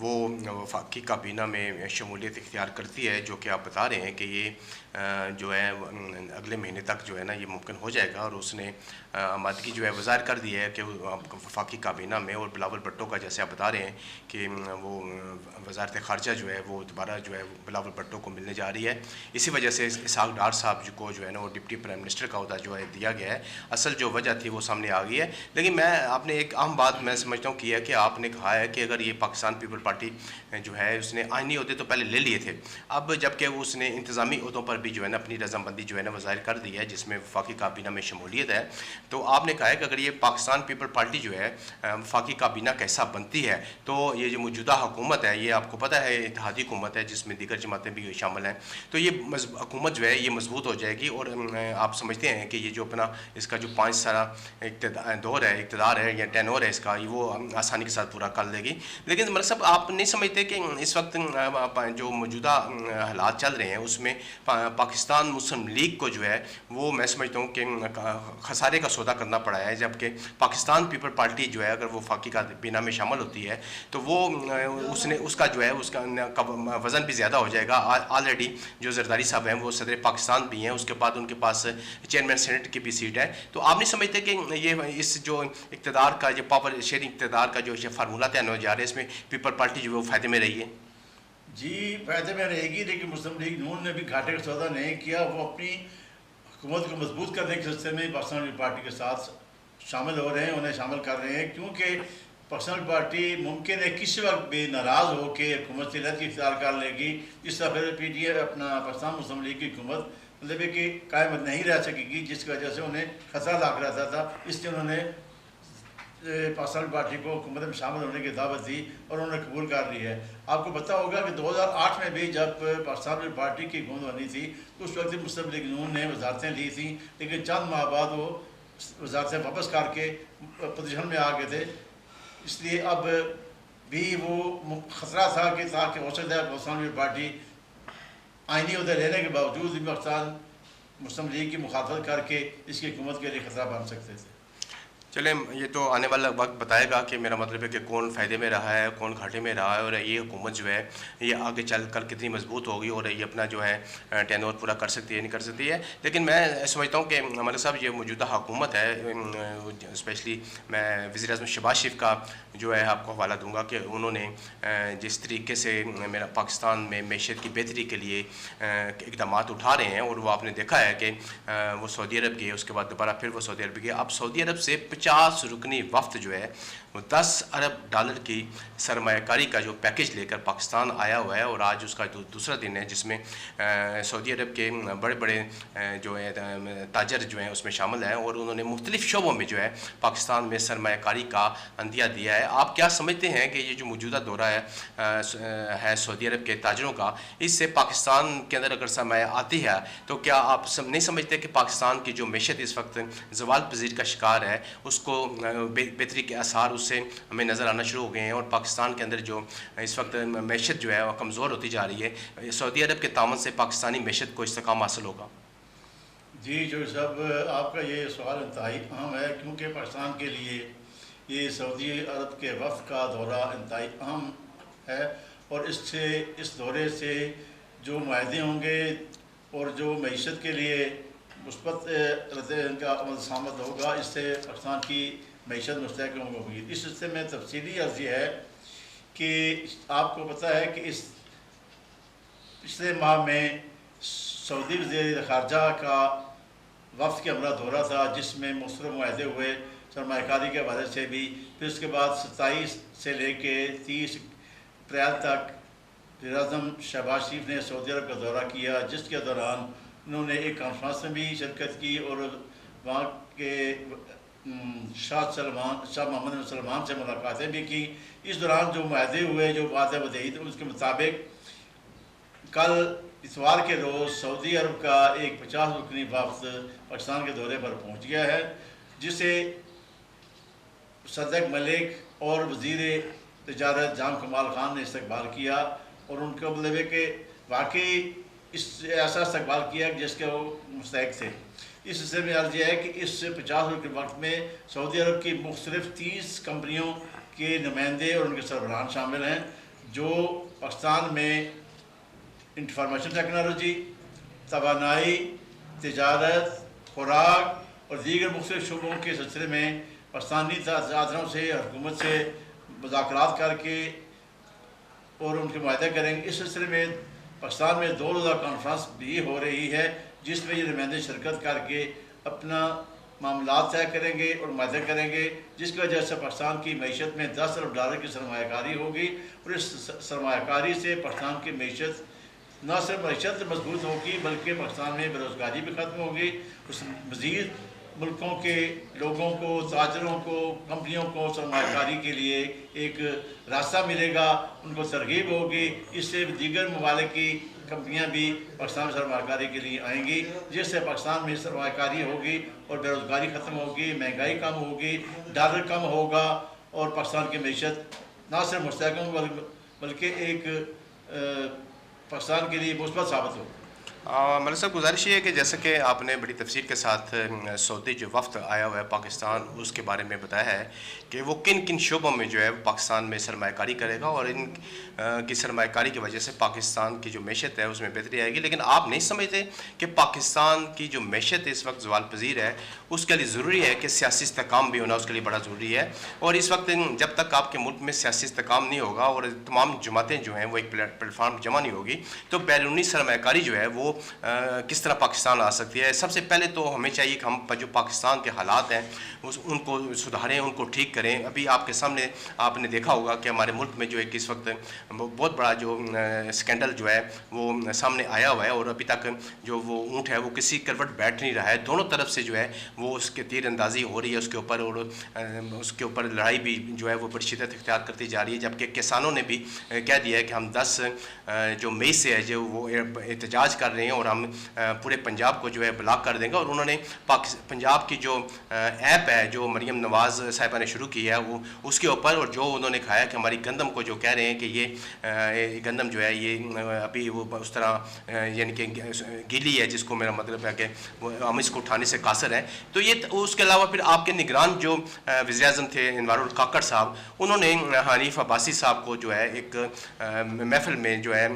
وہ وفاقی کابینہ میں شمولیت اختیار کرتی ہے، جو کہ آپ بتا رہے ہیں کہ یہ جو ہے اگلے مہینے تک جو ہے نا یہ ممکن ہو جائے گا، اور اس نے آمادگی جو ہے وہ ظاہر کر دی ہے کہ وفاقی کابینہ میں، اور بلاول بھٹو کا جیسے آپ بتا رہے ہیں کہ وہ وزارت خارجہ جو ہے وہ دوبارہ جو ہے بلاول بھٹو کو ملنے جا رہی ہے، اسی وجہ سے اسحاق ڈار صاحب کو جو ہے نا وہ ڈپٹی پرائم منسٹر کا عہدہ جو ہے دیا گیا ہے۔ اصل جو وجہ تھی وہ سامنے آ گئی ہے، لیکن آپ نے ایک اہم بات میں سمجھتا ہوں کی ہے کہ آپ نے کہا ہے کہ اگر یہ پاکستان پیپل پارٹی جو ہے اس نے آئینی عہدے تو پہلے لے لیے تھے، اب جب کہ اس نے انتظامی عہدوں پر بھی جو ہے نا اپنی رضامندی جو ہے نا وہ ظاہر کر دی ہے، جس میں وفاقی کابینہ میں شمولیت ہے، تو آپ نے کہا ہے کہ اگر یہ پاکستان پیپل پارٹی جو ہے وفاقی کابینہ کا حصہ بنتی ہے تو یہ جو موجودہ حکومت ہے، یہ آپ کو پتہ ہے اتحادی حکومت ہے جس میں دیگر جماعتیں بھی شامل ہیں، تو یہ حکومت جو ہے یہ مضبوط ہو جائے گی، اور آپ سمجھتے ہیں کہ یہ جو اپنا اس کا جو 5 سالہ دور ہے، اقتدار ہے یا ٹینور ہے اس کا، وہ آسانی کے ساتھ پورا کر لے گی۔ لیکن مطلب آپ نہیں سمجھتے کہ اس وقت جو موجودہ حالات چل رہے ہیں اس میں پاکستان مسلم لیگ کو جو ہے وہ میں سمجھتا ہوں کہ خسارے کا سودا کرنا پڑا ہے، جبکہ پاکستان پیپل پارٹی جو ہے اگر وہ وفاقی کابینہ میں شامل ہوتی ہے تو وہ اس کا جو ہے اس کا وزن بھی زیادہ ہو جائے گا۔ آلریڈی جو زرداری صاحب ہیں وہ صدر پاکستان بھی ہیں، اس کے بعد ان کے پاس چیئرمین سینٹ کی بھی سیٹ ہے، تو آپ نہیں سمجھتے کہ یہ اس جو اقتدار کا جو پاور شیئرنگ اقتدار کا جو فارمولہ طے ہونے جا رہا ہے اس میں پیپل پارٹی جو ہے وہ فائدے میں رہی ہے؟ جی فائدے میں رہے گی، لیکن مسلم لیگ نون نے بھی گھاٹے کا سودا نہیں کیا، وہ اپنی حکومت کو مضبوط کرنے کے سلسلے میں پاکستان پیپل پارٹی کے ساتھ شامل ہو رہے ہیں، انہیں شامل کر رہے ہیں، کیونکہ پاکستان پیپل پارٹی ممکن ہے کسی وقت بھی ناراض ہو کے حکومت سے علیحدگی اختیار کر لے گی، اس طرح پھر پی ٹی اے اپنا پاکستان مسلم لیگ کی حکومت مطلب ہے کہ قائم نہیں رہ سکے گی، جس کی وجہ سے انہیں خطرہ لاگ رہتا تھا، اس لیے انہوں نے پاکستان پارٹی کو حکومت میں شامل ہونے کی دعوت دی اور انہوں نے قبول کر لی ہے۔ آپ کو پتہ ہوگا کہ 2008 میں بھی جب پاکستان پیپل پارٹی کی حکومت بنی تھی تو اس وقت مسلم لیگ نون نے وزارتیں لی تھیں، لیکن چند ماہ بعد وہ وزارتیں واپس کر کے اپوزیشن میں آ گئے تھے، اس لیے اب بھی وہ خطرہ تھا کہ تاکہ ہو سکتا ہے پاکستان پیپل پارٹی آئینی عہدے لینے کے باوجود بھی پاکستان مسلم لیگ کی مخالفت کر کے اس کی حکومت کے لیے خطرہ بن سکتے تھے۔ چلیں یہ تو آنے والا وقت بتائے گا کہ میرا مطلب ہے کہ کون فائدے میں رہا ہے کون گھاٹے میں رہا ہے، اور یہ حکومت جو ہے یہ آگے چل کر کتنی مضبوط ہوگی اور یہ اپنا جو ہے ٹینور پورا کر سکتی ہے نہیں کر سکتی ہے۔ لیکن میں سمجھتا ہوں کہ ملک صاحب یہ موجودہ حکومت ہے، اسپیشلی میں وزیر اعظم شہباز شریف کا جو ہے آپ کو حوالہ دوں گا کہ انہوں نے جس طریقے سے میرا پاکستان میں معیشت کی بہتری کے لیے اقدامات اٹھا رہے ہیں، اور وہ آپ نے دیکھا ہے کہ وہ سعودی عرب گئے، اس کے بعد دوبارہ پھر وہ سعودی عرب گئے، اب سعودی عرب سے 50 رکنی وفد جو ہے وہ $10 ارب کی سرمایہ کاری کا جو پیکج لے کر پاکستان آیا ہوا ہے، اور آج اس کا دوسرا دن ہے جس میں سعودی عرب کے بڑے بڑے جو ہے تاجر جو ہیں اس میں شامل ہیں، اور انہوں نے مختلف شعبوں میں جو ہے پاکستان میں سرمایہ کاری کا عندیہ دیا ہے۔ آپ کیا سمجھتے ہیں کہ یہ جو موجودہ دورہ ہے سعودی عرب کے تاجروں کا، اس سے پاکستان کے اندر اگر سرمایہ آتی ہے تو کیا آپ نہیں سمجھتے کہ پاکستان کی جو معیشت اس وقت زوال پذیر کا شکار ہے اس کو بہتری کے آثار اس سے ہمیں نظر آنا شروع ہو گئے ہیں، اور پاکستان کے اندر جو اس وقت معیشت جو ہے وہ کمزور ہوتی جا رہی ہے، سعودی عرب کے تعاون سے پاکستانی معیشت کو استحکام حاصل ہوگا؟ جی جو صاحب آپ کا یہ سوال انتہائی اہم ہے، کیونکہ پاکستان کے لیے یہ سعودی عرب کے وفد کا دورہ انتہائی اہم ہے، اور اس دورے سے جو معاہدے ہوں گے اور جو معیشت کے لیے مثبت کا عمل سامد ہوگا، اس سے پاکستان کی معیشت مستحکم ہوگی۔ اس حصے میں تفصیلی عرض یہ ہے کہ آپ کو پتہ ہے کہ اس پچھلے ماہ میں سعودی وزیر خارجہ کا وفد کے ہمراہ دورہ تھا، جس میں مختلف معاہدے ہوئے سرمایہ کاری کے حوالے سے بھی، پھر اس کے بعد 27 سے لے کے 30 اپریل تک وزیر اعظم شہباز شریف نے سعودی عرب کا دورہ کیا، جس کے دوران انہوں نے ایک کانفرنس میں بھی شرکت کی اور وہاں کے شاہ محمد بن سلمان سے ملاقاتیں بھی کی۔ اس دوران جو معاہدے ہوئے، جو وعدہ بدہی تھے، اس کے مطابق کل اتوار کے روز سعودی عرب کا ایک 50 رکنی وفد پاکستان کے دورے پر پہنچ گیا ہے، جسے صدق ملک اور وزیر تجارت جام کمال خان نے استقبال کیا، اور ان کا مطلب ہے کہ واقعی ایسا استقبال کیا جس کے وہ مستحق تھے۔ اس حصے میں عرض یہ ہے کہ اس 50 روز کے وقت میں سعودی عرب کی مختلف 30 کمپنیوں کے نمائندے اور ان کے سربراہان شامل ہیں، جو پاکستان میں انفارمیشن ٹیکنالوجی، توانائی، تجارت، خوراک اور دیگر مختلف شعبوں کے سلسلے میں پاکستانی اداروں سے اور حکومت سے مذاکرات کر کے اور ان کے معاہدے کریں گے۔ اس سلسلے میں پاکستان میں 2 روزہ کانفرنس بھی ہو رہی ہے، جس میں یہ نمائندے شرکت کر کے اپنا معاملات طے کریں گے اور معاہدے کریں گے، جس کی وجہ سے پاکستان کی معیشت میں $10 ارب کی سرمایہ کاری ہوگی، اور اس سرمایہ کاری سے پاکستان کی معیشت نہ صرف معیشت مضبوط ہوگی بلکہ پاکستان میں بے روزگاری بھی ختم ہوگی۔ اس مزید ملکوں کے لوگوں کو، تاجروں کو، کمپنیوں کو سرمایہ کاری کے لیے ایک راستہ ملے گا، ان کو ترغیب ہوگی۔ اس سے دیگر ممالک کی کمپنیاں بھی پاکستان میں سرمایہ کاری کے لیے آئیں گی، جس سے پاکستان میں سرمایہ کاری ہوگی اور بے روزگاری ختم ہوگی، مہنگائی کم ہوگی، ڈالر کم ہوگا، اور پاکستان کی معیشت نہ صرف مستحکم بلکہ ایک پاکستان کے لیے مثبت ثابت ہو۔ ملک صاحب، گزارش یہ ہے کہ جیسا کہ آپ نے بڑی تفصیل کے ساتھ سعودی جو وفد آیا ہوا ہے پاکستان، اس کے بارے میں بتایا ہے کہ وہ کن کن شعبوں میں جو ہے پاکستان میں سرمایہ کاری کرے گا، اور ان کی سرمایہ کاری کی وجہ سے پاکستان کی جو معیشت ہے اس میں بہتری آئے گی۔ لیکن آپ نہیں سمجھتے کہ پاکستان کی جو معیشت اس وقت زوال پذیر ہے، اس کے لیے ضروری ہے کہ سیاسی استحکام بھی ہونا اس کے لیے بڑا ضروری ہے، اور اس وقت جب تک آپ کے ملک میں سیاسی استحکام نہیں ہوگا اور تمام جماعتیں جو ہیں وہ ایک پلیٹ فارم جمع نہیں ہوگی، تو بیرونی سرمایہ کاری جو ہے وہ کس طرح پاکستان آ سکتی ہے۔ سب سے پہلے تو ہمیں چاہیے کہ ہم جو پاکستان کے حالات ہیں ان کو سدھاریں، ان کو ٹھیک کریں۔ ابھی آپ کے سامنے آپ نے دیکھا ہوگا کہ ہمارے ملک میں جو ایک اس وقت بہت بڑا جو اسکینڈل جو ہے وہ سامنے آیا ہوا ہے، اور ابھی تک جو وہ اونٹ ہے وہ کسی کروٹ بیٹھ نہیں رہا ہے، دونوں طرف سے جو ہے وہ اس کے تیر اندازی ہو رہی ہے اس کے اوپر، اور اس کے اوپر لڑائی بھی جو ہے وہ بڑی شدت اختیار کرتی جا رہی ہے۔ جبکہ کسانوں نے بھی کہہ دیا ہے کہ ہم 10 جو مئی سے ہے جو وہ احتجاج کر رہے ہیں، اور ہم پورے پنجاب کو جو ہے بلاک کر دیں گے۔ اور انہوں نے پنجاب کی جو ایپ ہے جو مریم نواز صاحبہ نے شروع کی ہے وہ اس کے اوپر، اور جو انہوں نے کہا ہے کہ ہماری گندم کو جو کہہ رہے ہیں کہ یہ گندم جو ہے یہ ابھی وہ اس طرح یعنی کہ گیلی ہے، جس کو میرا مطلب ہے کہ ہم اس کو اٹھانے سے قاصر ہیں۔ تو یہ اس کے علاوہ پھر آپ کے نگران جو وزیر اعظم تھے انوار الکاکڑ صاحب، انہوں نے حنیف عباسی صاحب کو جو ہے ایک محفل میں جو ہے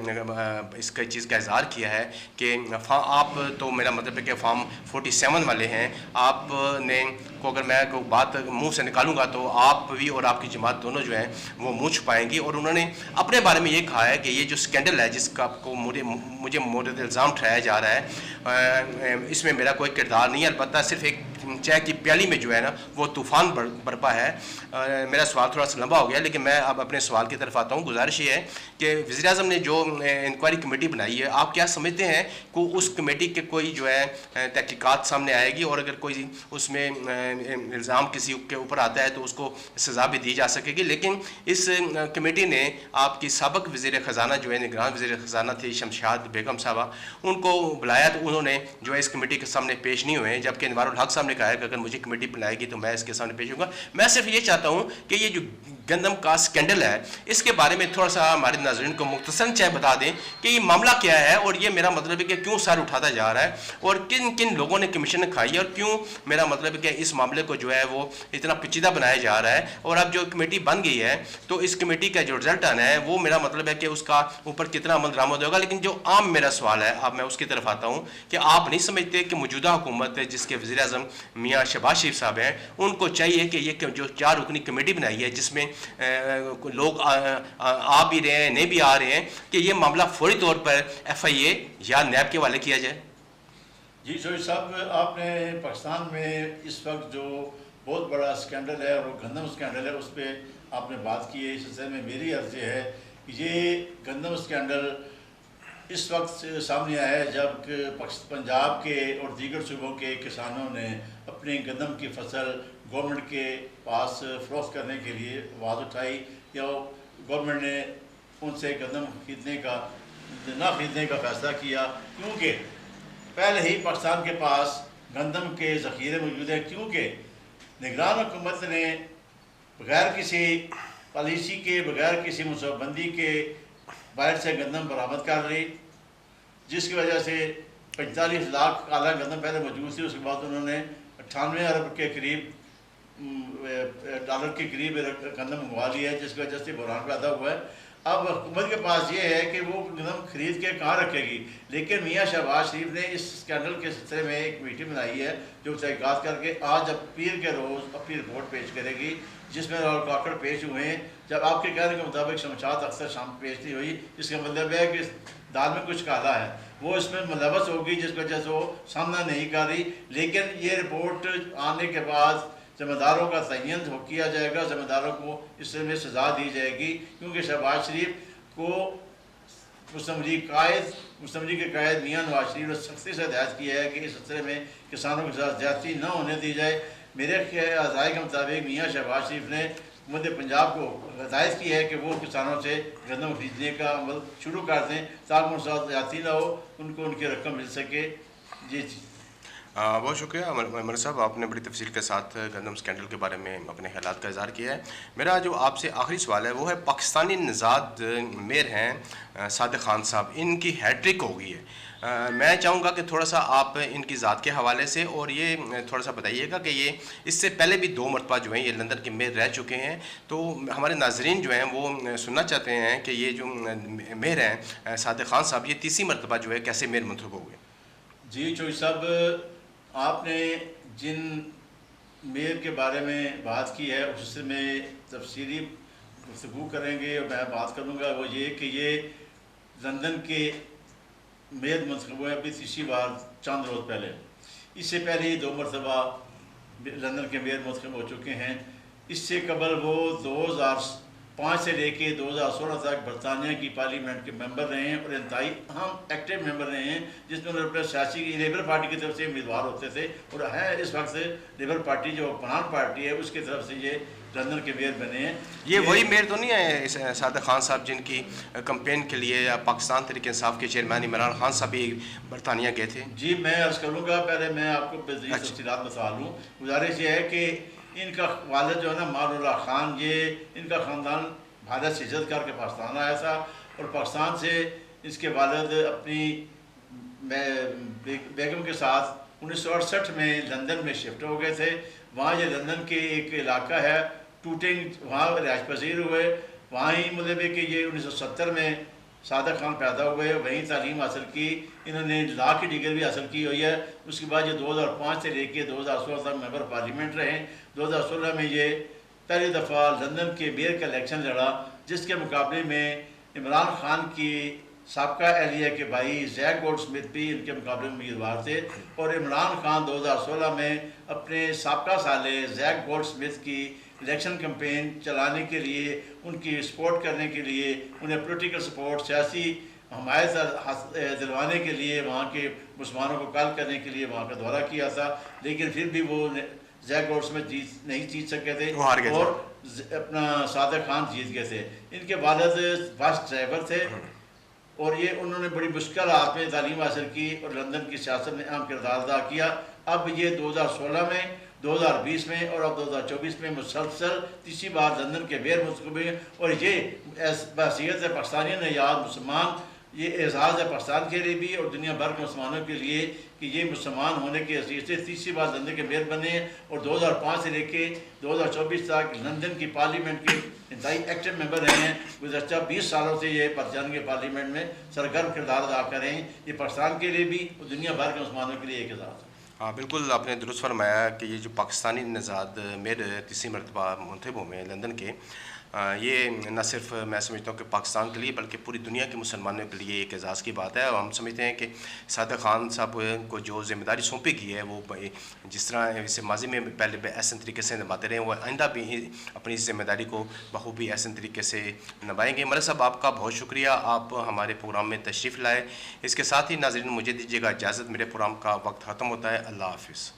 اس کا چیز کا اظہار کیا ہے کہ آپ تو میرا مطلب ہے کہ فارم 47 والے ہیں، آپ نے کو اگر میں کوئی بات منہ سے نکالوں گا تو آپ بھی اور آپ کی جماعت دونوں جو ہیں وہ منہ چھپائیں گی۔ اور انہوں نے اپنے بارے میں یہ کہا ہے کہ یہ جو اسکینڈل ہے جس کا کو مجھے مورد الزام ٹھہرایا جا رہا ہے، اس میں میرا کوئی کردار نہیں ہے، البتہ صرف ایک چائے کی پیالی میں جو ہے نا وہ طوفان برپا ہے۔ میرا سوال تھوڑا سا لمبا ہو گیا، لیکن میں اب اپنے سوال کی طرف آتا ہوں۔ گزارش یہ ہے کہ وزیر اعظم نے جو انکوائری کمیٹی بنائی ہے، آپ کیا سمجھتے ہیں کہ اس کمیٹی کے کوئی جو ہے تحقیقات سامنے آئے گی، اور اگر کوئی اس میں الزام کسی کے اوپر آتا ہے تو اس کو سزا بھی دی جا سکے گی؟ لیکن اس کمیٹی نے آپ کی سابق وزیر خزانہ جو ہے نگران وزیر خزانہ تھی شمشاد بیگم صاحبہ، ان کو بلایا تو انہوں نے جو ہے اس کمیٹی کے سامنے پیش نہیں ہوئے، جبکہ انوار الحق صاحب نے کہا ہے کہ اگر مجھے کمیٹی بلائے گی تو میں اس کے سامنے پیش ہوں گا۔ میں صرف یہ چاہتا ہوں کہ یہ جو گندم کا اسکینڈل ہے اس کے بارے میں تھوڑا سا ہمارے ناظرین کو مختصراً چاہے بتا دیں کہ یہ معاملہ کیا ہے، اور یہ میرا مطلب ہے کہ کیوں سر اٹھاتا جا رہا ہے، اور کن کن لوگوں نے کمیشن کھائی ہے، اور کیوں میرا مطلب ہے کہ اس معاملے کو جو ہے وہ اتنا پیچیدہ بنایا جا رہا ہے۔ اور اب جو کمیٹی بن گئی ہے تو اس کمیٹی کا جو رزلٹ آنا ہے وہ میرا مطلب ہے کہ اس کا اوپر کتنا عمل درآمد ہوگا۔ لیکن جو عام میرا سوال ہے، اب میں اس کی طرف آتا ہوں کہ آپ نہیں سمجھتے کہ موجودہ حکومت ہے جس کے وزیر اعظم میاں شہباز شریف صاحب ہیں، ان کو چاہیے کہ یہ جو 4 رکنی کمیٹی بنائی ہے جس میں لوگ آ بھی رہے ہیں نہیں بھی آ رہے ہیں، کہ یہ معاملہ فوری طور پر FIA یا نیب کے حوالے کیا جائے؟ جی شویب صاحب، آپ نے پاکستان میں اس وقت جو بہت بڑا اسکینڈل ہے اور وہ گندم اسکینڈل ہے اس پہ آپ نے بات کی ہے۔ اس سلسلے میں میری عرض یہ ہے کہ یہ گندم اسکینڈل اس وقت سامنے آیا ہے جب کہ پنجاب کے اور دیگر صوبوں کے کسانوں نے اپنی گندم کی فصل گورنمنٹ کے پاس فروخت کرنے کے لیے آواز اٹھائی، یا گورنمنٹ نے ان سے گندم نہ خریدنے کا فیصلہ کیا، کیونکہ پہلے ہی پاکستان کے پاس گندم کے ذخیرے موجود ہیں، کیونکہ نگران حکومت نے بغیر کسی پالیسی کے، بغیر کسی منصوبہ بندی کے باہر سے گندم برآمد کر لی، جس کی وجہ سے 45 لاکھ کالا گندم پہلے موجود تھی۔ اس کے بعد انہوں نے 98 ارب کے قریب ڈالر کے قریب گندم منگوا لیا ہے، جس کی وجہ سے بحران پیدا ہوا ہے۔ اب حکومت کے پاس یہ ہے کہ وہ گندم خرید کے کہاں رکھے گی، لیکن میاں شہباز شریف نے اس اسکینڈل کے سلسلے میں ایک میٹنگ بنائی ہے جو تحقیقات کر کے آج اب پیر کے روز اپنی رپورٹ پیش کرے گی، جس میں راول کاکڑ پیش ہوئے ہیں۔ جب آپ کے کہنے کے مطابق شمشاد اکثر شام پیش نہیں ہوئی، اس کا مطلب ہے کہ دال میں کچھ کالا ہے، وہ اس میں ملوث ہوگی جس وجہ سے وہ سامنا نہیں کر رہی۔ لیکن یہ رپورٹ آنے کے بعد ذمہ داروں کا تعین کیا جائے گا، ذمہ داروں کو اس میں سزا دی جائے گی، کیونکہ شہباز شریف کو مسلم لیگ کے قائد میاں نواز شریف نے سختی سے ہدایت کیا ہے کہ اس سلسلے میں کسانوں کے ساتھ زیادتی نہ ہونے دی جائے۔ میرے رائے کے مطابق میاں شہباز شریف نے حکومت پنجاب کو ہدایت کی ہے کہ وہ کسانوں سے گندم خریدنے کا عمل شروع کر دیں تاکہ ان کے ساتھ زیادتی نہ ہو، ان کو ان کی رقم مل سکے۔ جی بہت شکریہ عمر صاحب، آپ نے بڑی تفصیل کے ساتھ گندم اسکینڈل کے بارے میں اپنے خیالات کا اظہار کیا ہے۔ میرا جو آپ سے آخری سوال ہے وہ ہے، پاکستانی نژاد میئر ہیں صادق خان صاحب، ان کی ہیٹرک ہو گئی ہے۔ میں چاہوں گا کہ تھوڑا سا آپ ان کی ذات کے حوالے سے اور یہ تھوڑا سا بتائیے گا کہ یہ اس سے پہلے بھی 2 مرتبہ جو ہیں یہ لندن کے میئر رہ چکے ہیں، تو ہمارے ناظرین جو ہیں وہ سننا چاہتے ہیں کہ یہ جو میئر ہیں صادق خان صاحب، یہ تیسری مرتبہ جو ہے کیسے میئر منتخب ہو گئے؟ جی چوئی صاحب، آپ نے جن میئر کے بارے میں بات کی ہے اس سے میں تفصیلی گفتگو کریں گے اور میں بات کروں گا، وہ یہ کہ یہ لندن کے میئر منتخب ہوئے ابھی تیسری بار چند روز پہلے۔ اس سے پہلے ہی 2 مرتبہ لندن کے میئر منتخب ہو چکے ہیں۔ اس سے قبل وہ 2005 سے لے کے 2016 تک برطانیہ کی پارلیمنٹ کے ممبر رہے ہیں اور انتہائی اہم ایکٹیو ممبر رہے ہیں، جس میں اپنے سیاسی لیبر پارٹی کی طرف سے امیدوار ہوتے تھے، اور ہے اس وقت لیبر پارٹی جو حکمران پارٹی ہے اس کی طرف سے یہ لندن کے میئر بنے ہیں۔ یہ وہی میئر تو نہیں ہے صادق خان صاحب جن کی کمپین کے لیے پاکستان تحریک انصاف کے چیئرمین عمران خان صاحب بھی برطانیہ گئے تھے؟ جی میں عرض کروں گا، پہلے میں آپ کو بزید تفصیلات بتا لوں۔ گزارش یہ ہے کہ ان کا والد جو ہے نا مان اللہ خان، یہ ان کا خاندان بھارت سے ہجرت کر کے پاکستان آیا تھا، اور پاکستان سے اس کے والد اپنی بیگم کے ساتھ 1968 میں لندن میں شفٹ ہو گئے تھے۔ وہاں یہ لندن کے ایک علاقہ ہے ٹوٹنگ، وہاں رہائش پذیر ہوئے۔ وہاں ہی مطلب ہے کہ یہ 1970 میں صادق خان پیدا ہوئے، وہیں تعلیم حاصل کی، انہوں نے لا کی ڈگری بھی حاصل کی ہوئی ہے۔ اس کے بعد یہ 2005 سے لے کے 2016 تک ممبر پارلیمنٹ رہے۔ 2016 میں یہ پہلی دفعہ لندن کے میئر کا الیکشن لڑا، جس کے مقابلے میں عمران خان کی سابقہ اہلیہ کے بھائی زیک گولڈ سمتھ بھی ان کے مقابلے میں امیدوار تھے، اور عمران خان 2016 میں اپنے سابقہ سالے زیک گولڈ سمتھ کی الیکشن کمپین چلانے کے لیے، ان کی سپورٹ کرنے کے لیے، انہیں پولیٹیکل سپورٹ، سیاسی حمایت دلوانے کے لیے، وہاں کے مسلمانوں کو کال کرنے کے لیے وہاں کا دورہ کیا تھا، لیکن پھر بھی وہ زیک گولڈ سمتھ نہیں جیت سکے تھے، اور اپنا صادق خان جیت گئے تھے۔ ان کے والد بس ڈرائیور تھے، اور یہ انہوں نے بڑی مشکل حالات میں تعلیم حاصل کی اور لندن کی سیاست میں اہم کردار ادا کیا۔ اب یہ 2016 میں، 2020 میں اور اب 2024 میں مسلسل تیسری بار لندن کے میئر منتخب ہوئے، اور یہ بحیثیت پاکستانی نژاد مسلمان، یہ اعزاز ہے پاکستان کے لیے بھی اور دنیا بھر کے مسلمانوں کے لیے کہ یہ مسلمان ہونے کی حیثیت سے تیسری بار لندن کے میئر بنے ہیں، اور 2005 سے لے کے 2024 تک لندن کی پارلیمنٹ کے انتہائی ایکٹیو ممبر رہے ہیں۔ گزشتہ 20 سالوں سے یہ برطانیہ کے پارلیمنٹ میں سرگرم کردار ادا کر رہے ہیں۔ یہ پاکستان کے لیے بھی اور دنیا بھر کے مسلمانوں کے لیے ایک اعزاز ہے۔ ہاں بالکل، آپ نے درست فرمایا کہ یہ جو پاکستانی نژاد میئر تیسری مرتبہ منتخب ہوئے ہیں لندن کے، یہ نہ صرف میں سمجھتا ہوں کہ پاکستان کے لیے بلکہ پوری دنیا کے مسلمانوں کے لیے ایک اعزاز کی بات ہے، اور ہم سمجھتے ہیں کہ صادق خان صاحب کو جو ذمہ داری سونپی گئی ہے وہ جس طرح اسے ماضی میں پہلے احسن طریقے سے نبھاتے رہے، وہ آئندہ بھی اپنی اس ذمہ داری کو بخوبی احسن طریقے سے نبھائیں گے۔ مرزا صاحب، آپ کا بہت شکریہ، آپ ہمارے پروگرام میں تشریف لائے۔ اس کے ساتھ ہی ناظرین مجھے دیجیے گا اجازت، میرے پروگرام کا وقت ختم ہوتا ہے۔ اللہ حافظ۔